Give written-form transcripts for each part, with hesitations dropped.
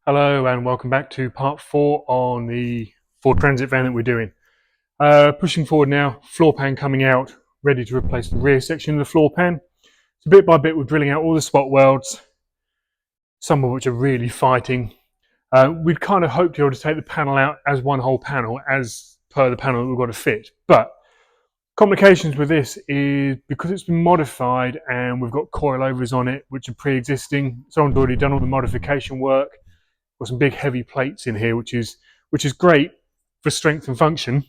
Hello and welcome back to part 4 on the Ford Transit van that we're doing. Pushing forward now, floor pan coming out, ready to replace the rear section of the floor pan. So bit by bit we're drilling out all the spot welds, some of which are really fighting. We'd kind of hoped to be able to take the panel out as one whole panel, as per the panel that we've got to fit. But complications with this is because it's been modified and we've got coilovers on it which are pre-existing. Someone's already done all the modification work. Got some big heavy plates in here, which is great for strength and function.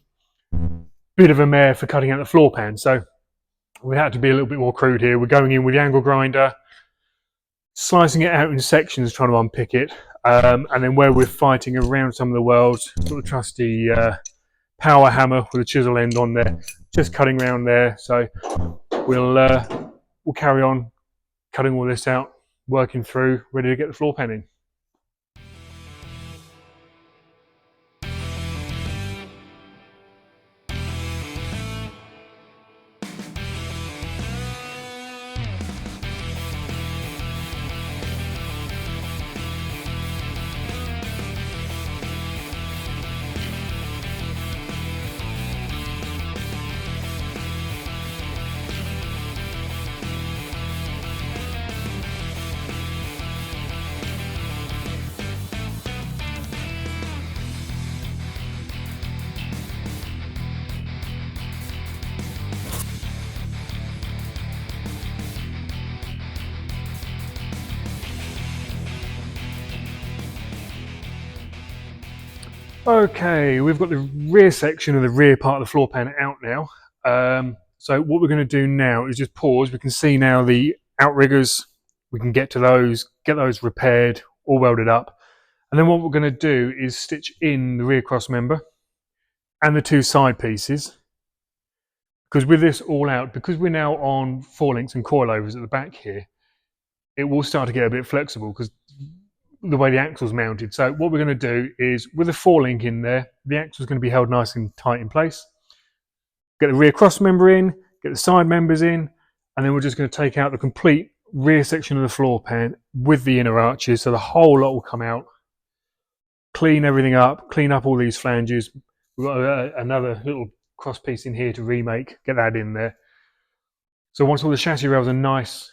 Bit of a mare for cutting out the floor pan, so we had to be a little bit more crude here. We're going in with the angle grinder, slicing it out in sections, trying to unpick it, and then where we're fighting around some of the welds, got the trusty power hammer with a chisel end on there, just cutting around there. So we'll carry on cutting all this out, working through, ready to get the floor pan in. Okay, we've got the rear section of the rear part of the floor pan out now. So what we're going to do now is just pause. We can see now the outriggers. We can get to those, get those repaired, all welded up. And then what we're going to do is stitch in the rear cross member and the two side pieces. Because with this all out, because we're now on 4-links and coilovers at the back here, it will start to get a bit flexible because the way the axle's mounted. So what we're going to do is, with a 4-link in there, the axle's going to be held nice and tight in place. Get the rear cross member in, get the side members in, and then we're just going to take out the complete rear section of the floor pan with the inner arches, so the whole lot will come out. Clean everything up, clean up all these flanges. We've got another little cross piece in here to remake, get that in there. So once all the chassis rails are nice,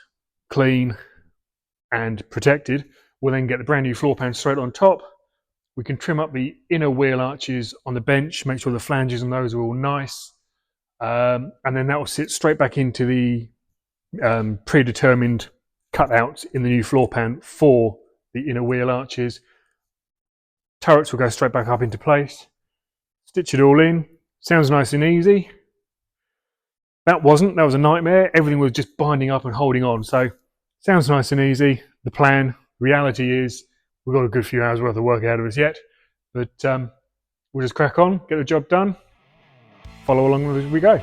clean, and protected, we'll then get the brand new floor pan straight on top. We can trim up the inner wheel arches on the bench, make sure the flanges and those are all nice. And then that will sit straight back into the predetermined cutouts in the new floor pan for the inner wheel arches. Turrets will go straight back up into place. Stitch it all in. Sounds nice and easy. That was a nightmare. Everything was just binding up and holding on. So sounds nice and easy. The plan. Reality is we've got a good few hours worth of work ahead of us yet, but we'll just crack on, get the job done, follow along as we go.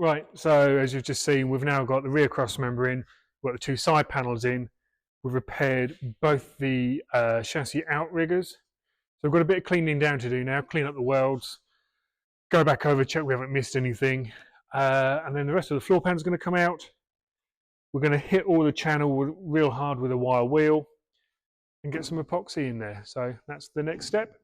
Right, so as you've just seen, we've now got the rear cross member in, we've got the two side panels in, we've repaired both the chassis outriggers. So we've got a bit of cleaning down to do now, clean up the welds, go back over, check we haven't missed anything, and then the rest of the floor pan is going to come out. We're going to hit all the channel real hard with a wire wheel and get some epoxy in there. So that's the next step.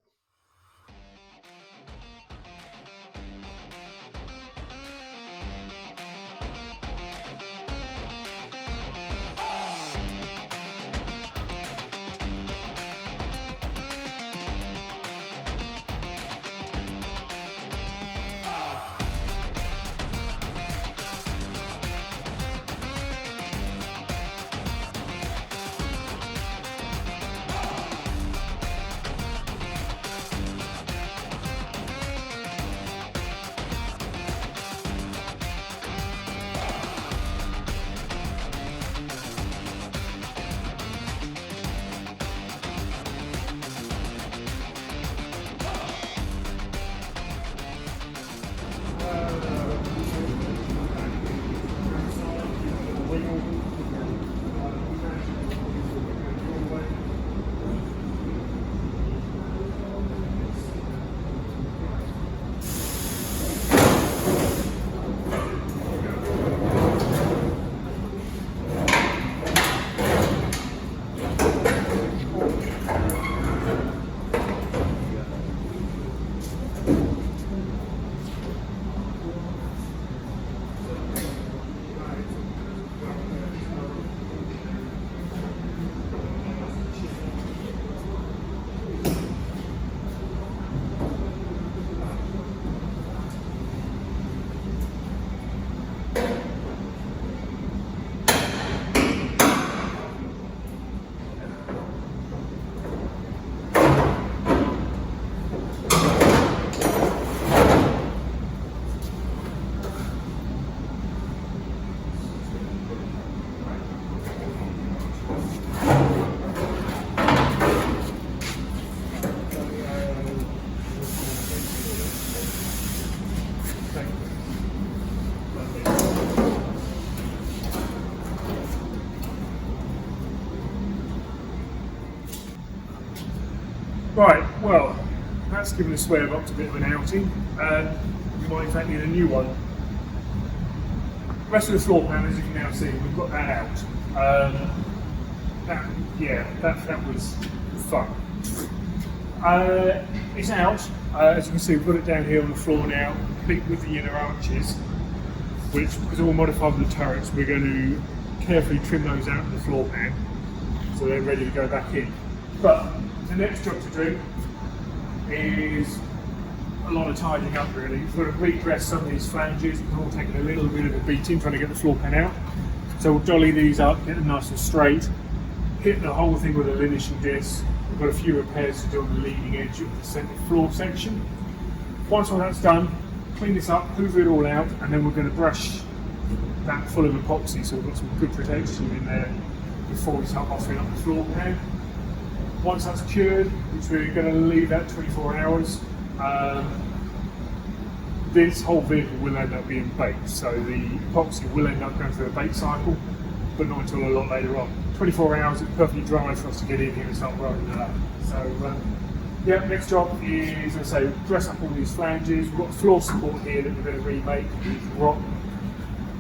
Right, well, that's given the square box a bit of an outing. We might in fact need a new one. The rest of the floor pan, as you can now see, we've got that out. That was fun. It's out. As you can see, we've got it down here on the floor now, complete with the inner arches, which, because they're all modified with the turrets, we're going to carefully trim those out of the floor pan so they're ready to go back in. But the next job to do is a lot of tidying up really. We've got to redress some of these flanges. They're all taking a little bit of a beating trying to get the floor pan out. So we'll dolly these up, get them nice and straight, hit the whole thing with a linishing disc. We've got a few repairs to do on the leading edge of the centre floor section. Once all that's done, clean this up, hoover it all out, and then we're going to brush that full of epoxy so we've got some good protection in there before we start offering up the floor pan. Once that's cured, which we're going to leave that 24 hours, this whole vehicle will end up being baked. So the epoxy will end up going through a bake cycle, but not until a lot later on. 24 hours, it's perfectly dry for us to get in here and start rolling it up. So yeah, next job is, as I say, dress up all these flanges. We've got floor support here that we're going to remake, rock,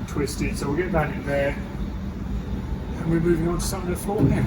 twisted, so we'll get that in there. And we're moving on to some of the floor now.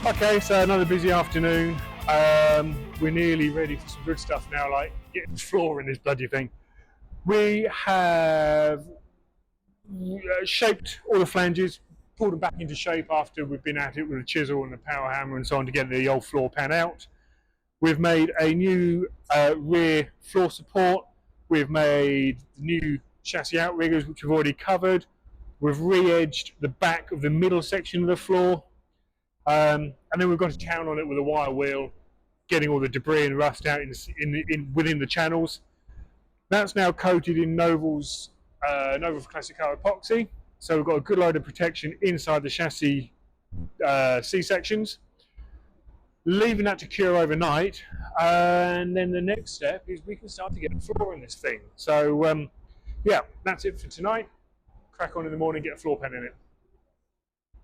Okay, so another busy afternoon. We're nearly ready for some good stuff now, like getting the floor in this bloody thing. We have shaped all the flanges, pulled them back into shape after we've been at it with a chisel and a power hammer and so on to get the old floor pan out. We've made a new rear floor support. We've made new chassis outriggers, which we've already covered. We've re-edged the back of the middle section of the floor. And then we've gone to town on it with a wire wheel, getting all the debris and rust out within the channels. That's now coated in Novel's Classic Car epoxy. So we've got a good load of protection inside the chassis C-sections. Leaving that to cure overnight, and then the next step is we can start to get the floor in this thing. So yeah, that's it for tonight. Crack on in the morning, get a floor pan in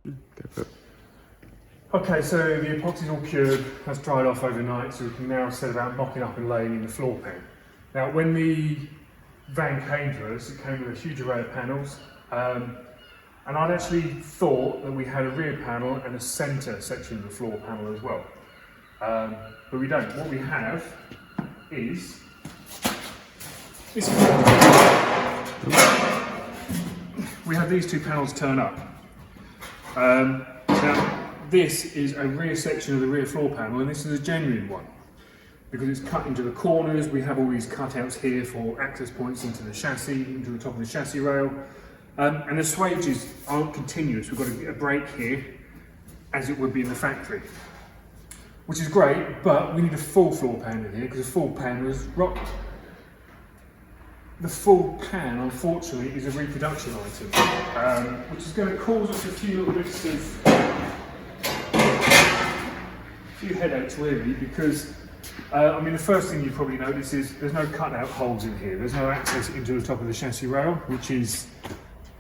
it. Okay, so the epoxy's all cured, has dried off overnight, so we can now set about mocking up and laying in the floor pan. Now, when the van came to us, it came with a huge array of panels, and I'd actually thought that we had a rear panel and a centre section of the floor panel as well. But we don't. What we have is this. We have these two panels turn up. Now, this is a rear section of the rear floor panel, and this is a genuine one because it's cut into the corners. We have all these cutouts here for access points into the chassis, into the top of the chassis rail, and the swages aren't continuous. We've got a break here, as it would be in the factory, which is great, but we need a full floor pan in here because the full pan was rotten. The full pan, unfortunately, is a reproduction item, which is going to cause us a few little bits of headaches really, because I mean the first thing you probably notice is there's no cutout holes in here. There's no access into the top of the chassis rail, which is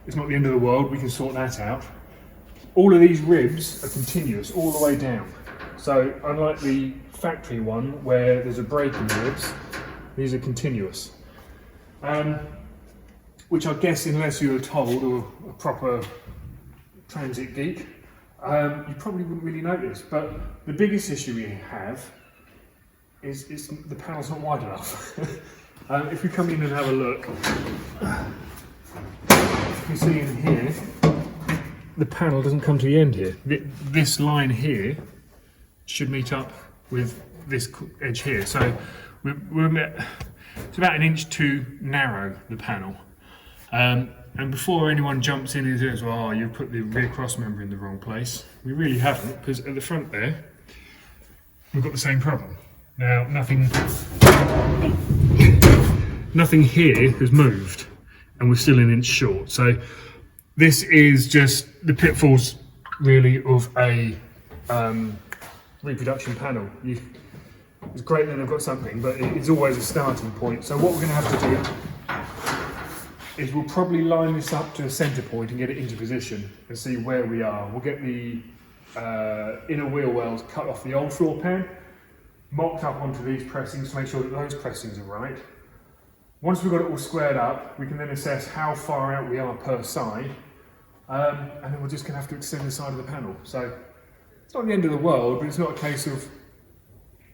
it's not the end of the world. We can sort that out. All of these ribs are continuous all the way down. So unlike the factory one where there's a break in the ribs, these are continuous. Which I guess, unless you were told, or a proper transit geek, you probably wouldn't really notice. But the biggest issue we have is the panel's not wide enough. If we come in and have a look, you see in here, the panel doesn't come to the end here. This line here should meet up with this edge here. So it's about 1 inch too narrow, the panel. And before anyone jumps in and says, well, you've put the rear cross member in the wrong place, we really haven't, because at the front there, we've got the same problem. Now, nothing here has moved, and we're still 1 inch short. So this is just the pitfalls, really, of a reproduction panel. It's great that they've got something, but it's always a starting point. So what we're going to have to do is we'll probably line this up to a centre point and get it into position and see where we are. We'll get the inner wheel wells cut off the old floor pan, mocked up onto these pressings to make sure that those pressings are right. Once we've got it all squared up, we can then assess how far out we are per side, and then we're just going to have to extend the side of the panel. So it's not the end of the world, but it's not a case of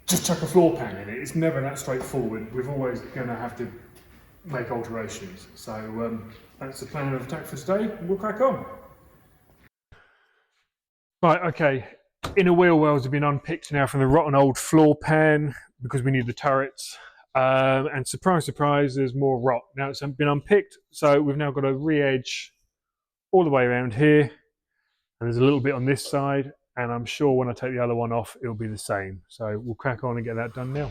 just chuck a floor pan in it. It's never that straightforward. We're always going to have to make alterations. So that's the plan of attack for today. We'll crack on. Right, okay. Inner wheel wells have been unpicked now from the rotten old floor pan because we need the turrets. And surprise, surprise, there's more rot. Now it's been unpicked, so we've now got a re-edge all the way around here. And there's a little bit on this side. And I'm sure when I take the other one off, it'll be the same. So we'll crack on and get that done now.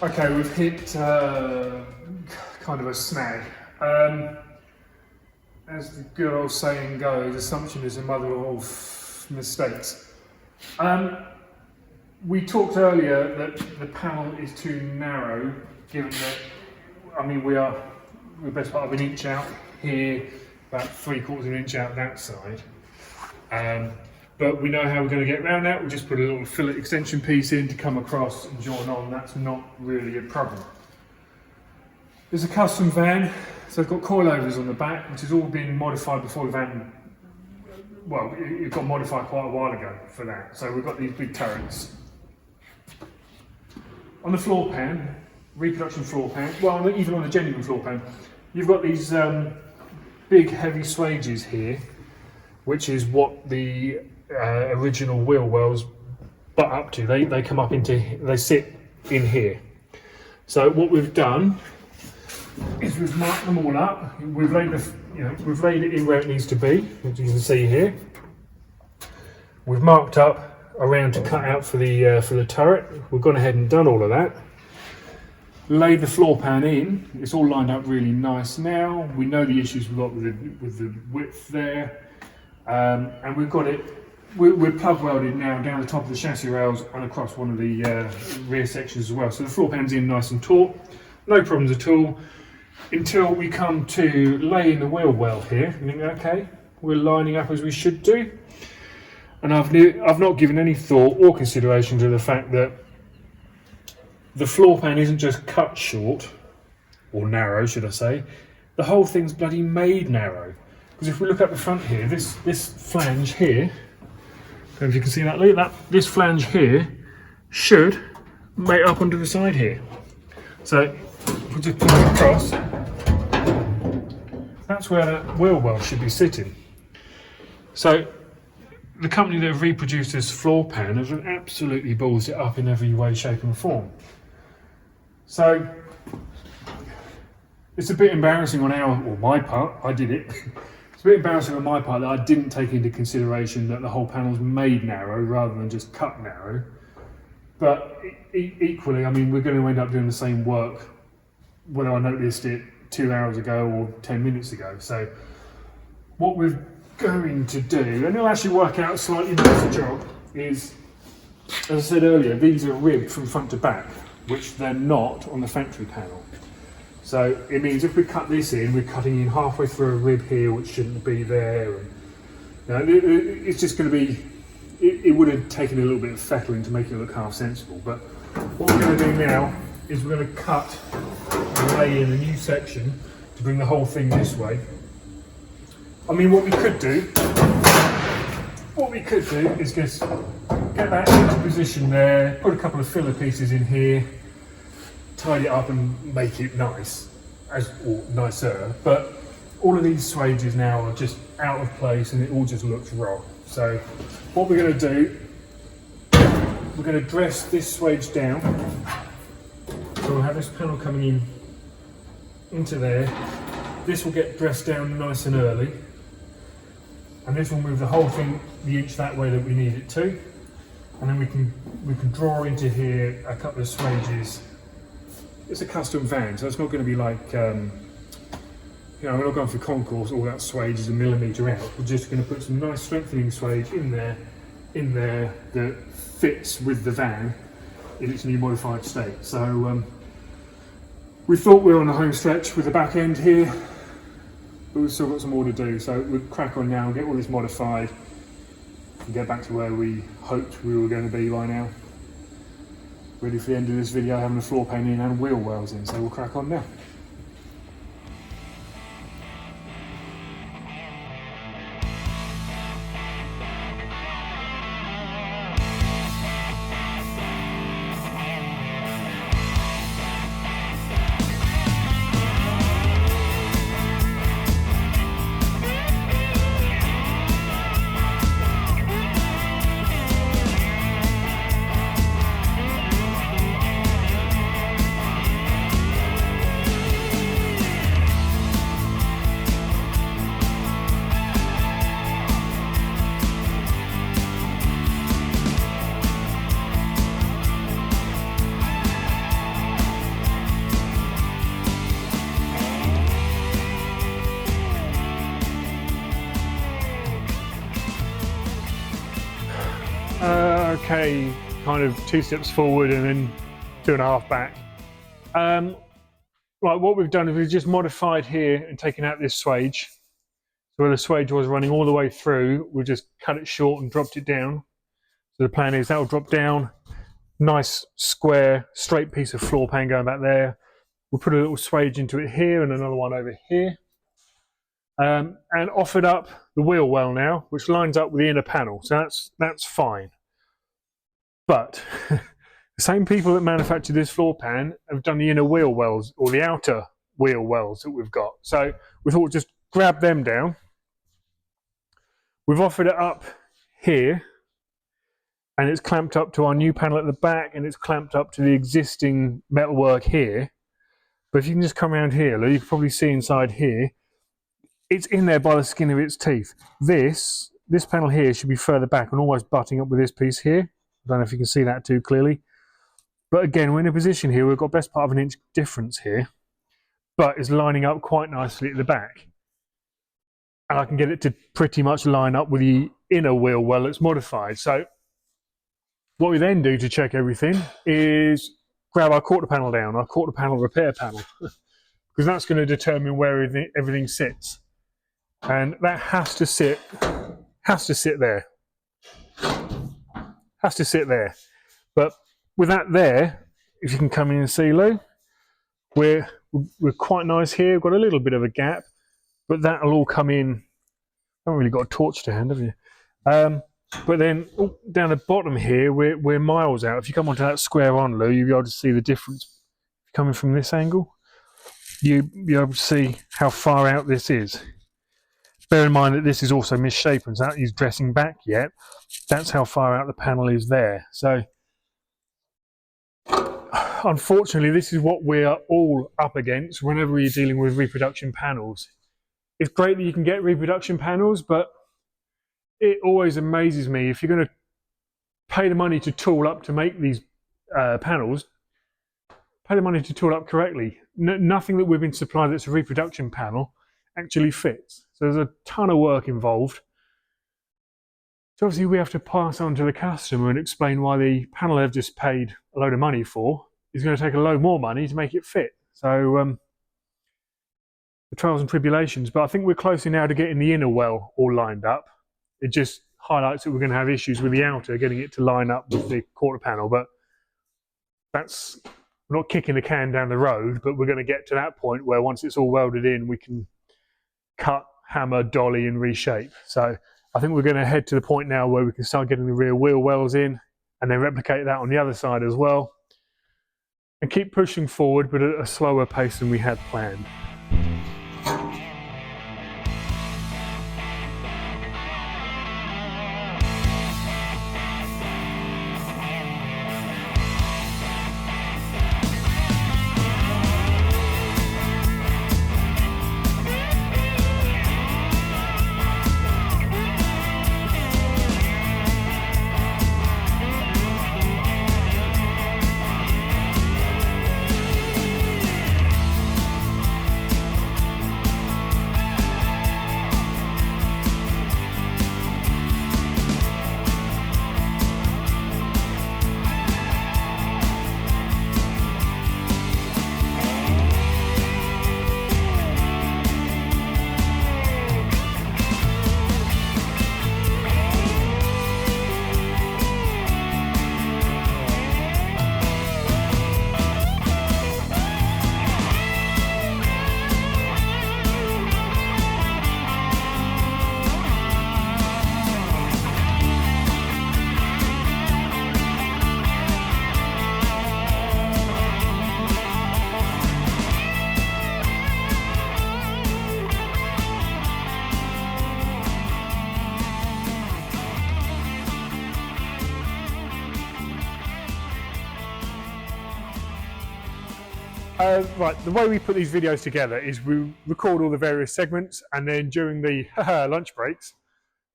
Okay, we've hit kind of a snag. As the good old saying goes, assumption is the mother of all mistakes. We talked earlier that the panel is too narrow, given that, I mean, we're best part of an inch out here, about 3/4 of an inch out that side. But we know how we're going to get around that. We'll just put a little fillet extension piece in to come across and join on. That's not really a problem. There's a custom van, so I've got coilovers on the back, which has all been modified before the van. Well, it got modified quite a while ago for that. So we've got these big turrets. On the floor pan, reproduction floor pan, well, even on the genuine floor pan, you've got these big heavy swages here, which is what the original wheel wells butt up to. They come up into, they sit in here. So what we've done is we've marked them all up. We've laid it in where it needs to be, as you can see here. We've marked up around to cut out for the turret. We've gone ahead and done all of that. Laid the floor pan in. It's all lined up really nice now. We know the issues we've got with the width there, and we've got it. We're plug welded now down the top of the chassis rails and across one of the rear sections as well. So the floor pan's in nice and taut, no problems at all, until we come to laying the wheel well here. And think, okay, we're lining up as we should do. And I've not given any thought or consideration to the fact that the floor pan isn't just cut short, or narrow should I say, the whole thing's bloody made narrow. Because if we look up the front here, this flange here, I don't know if you can see that, look at that, this flange here should mate up onto the side here. So if we just pull it across, that's where that wheel well should be sitting. So the company that have reproduced this floor pan has absolutely balls it up in every way, shape and form. So it's a bit embarrassing on my part, I did it. It's a bit embarrassing on my part that I didn't take into consideration that the whole panel's made narrow rather than just cut narrow. But equally, I mean, we're going to end up doing the same work whether I noticed it 2 hours ago or 10 minutes ago. So what we're going to do, and it'll actually work out a slightly nicer job, is, as I said earlier, these are ribbed from front to back, which they're not on the factory panel. So it means if we cut this in, we're cutting in halfway through a rib here, which shouldn't be there. And, it's just going to be, it would have taken a little bit of fettling to make it look half sensible. But what we're going to do now is we're going to cut and lay in a new section to bring the whole thing this way. I mean, what we could do is just get that into position there, put a couple of filler pieces in here, tidy it up and make it nice, or nicer. But all of these swages now are just out of place and it all just looks wrong. So what we're going to do, we're going to dress this swage down. So we'll have this panel coming in into there. This will get dressed down nice and early. And this will move the whole thing the inch that way that we need it to. And then we can draw into here a couple of swages. It's a custom van, so it's not going to be like, we're not going for concourse, all that swage is a millimetre out. We're just going to put some nice strengthening swage in there that fits with the van in its new modified state. So we thought we were on the home stretch with the back end here, but we've still got some more to do. So we'll crack on now and get all this modified and get back to where we hoped we were going to be by now. Ready for the end of this video, having the floor pan in and wheel wells in, so we'll crack on now. okay, kind of 2 steps forward and then 2.5 back. Right, what we've done is we've just modified here and taken out this swage. So where the swage was running all the way through, we've just cut it short and dropped it down. So the plan is that will drop down, nice square, straight piece of floor pan going back there. We'll put a little swage into it here and another one over here. And offered up the wheel well now, which lines up with the inner panel. So that's fine. But the same people that manufactured this floor pan have done the inner wheel wells or the outer wheel wells that we've got. So we thought we'd just grab them down. We've offered it up here, and it's clamped up to our new panel at the back, and it's clamped up to the existing metalwork here. But if you can just come around here, you can probably see inside here, it's in there by the skin of its teeth. This panel here should be further back and almost butting up with this piece here. I don't know if you can see that too clearly. But again, we're in a position here, we've got best part of an inch difference here, but it's lining up quite nicely at the back. And I can get it to pretty much line up with the inner wheel well that's modified. So what we then do to check everything is grab our quarter panel down, our quarter panel repair panel, because that's going to determine where everything sits. And that has to sit there. Has to sit there. But with that there, if you can come in and see, Lou, we're quite nice here. We've got a little bit of a gap, but that'll all come in. I haven't really got a torch to hand, have you? But then down the bottom here, we're miles out. If you come onto that square on, Lou, you'll be able to see the difference. Coming from this angle, you'll be able to see how far out this is. Bear in mind that this is also misshapen, so that is dressing back yet. That's how far out the panel is there. So unfortunately, this is what we're all up against whenever you're dealing with reproduction panels. It's great that you can get reproduction panels, but it always amazes me, if you're going to pay the money to tool up to make these panels, pay the money to tool up correctly. Nothing that we've been supplied that's a reproduction panel actually fits. So there's a ton of work involved. So obviously we have to pass on to the customer and explain why the panel they've just paid a load of money for is going to take a load more money to make it fit. So the trials and tribulations, but I think we're closer now to getting the inner well all lined up. It just highlights that we're going to have issues with the outer, getting it to line up with the quarter panel, but we're not kicking the can down the road, but we're going to get to that point where once it's all welded in, we can cut, hammer, dolly and reshape. So I think we're going to head to the point now where we can start getting the rear wheel wells in and then replicate that on the other side as well, and keep pushing forward, but at a slower pace than we had planned. Right, the way we put these videos together is we record all the various segments, and then during the lunch breaks,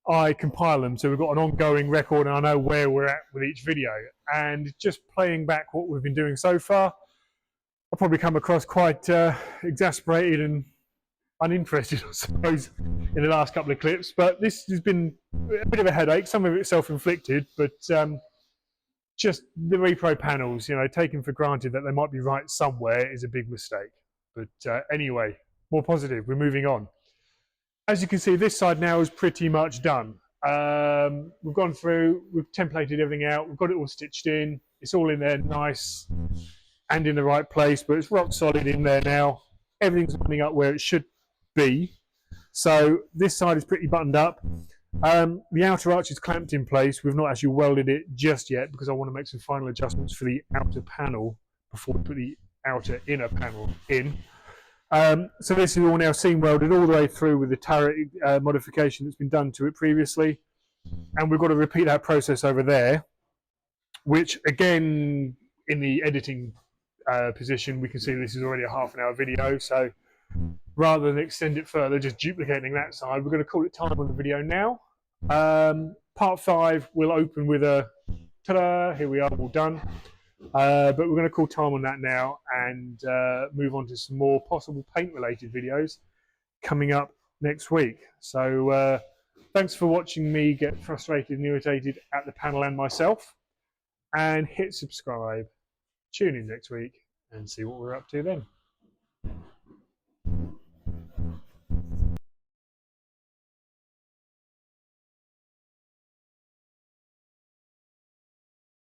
I compile them so we've got an ongoing record and I know where we're at with each video. And just playing back what we've been doing so far, I'll probably come across quite exasperated and uninterested, I suppose, in the last couple of clips. But this has been a bit of a headache, some of it self-inflicted, but just the repro panels, you know, taken for granted that they might be right somewhere is a big mistake. But anyway, more positive, we're moving on. As you can see, this side now is pretty much done. We've gone through, we've templated everything out, we've got it all stitched in, it's all in there nice and in the right place, but it's rock solid in there now. Everything's lining up where it should be. So this side is pretty buttoned up. The outer arch is clamped in place. We've not actually welded it just yet because I want to make some final adjustments for the outer panel before we put the outer inner panel in. So this is all now seam welded all the way through with the turret modification that's been done to it previously. And we've got to repeat that process over there, which again, in the editing position, we can see this is already a half-an-hour video. So rather than extend it further, just duplicating that side, we're going to call it time on the video now. Part 5 will open with a ta-da, here we are, all done. But we're going to call time on that now and move on to some more possible paint related videos coming up next week. So thanks for watching me get frustrated and irritated at the panel and myself, and hit subscribe. Tune in next week and see what we're up to then.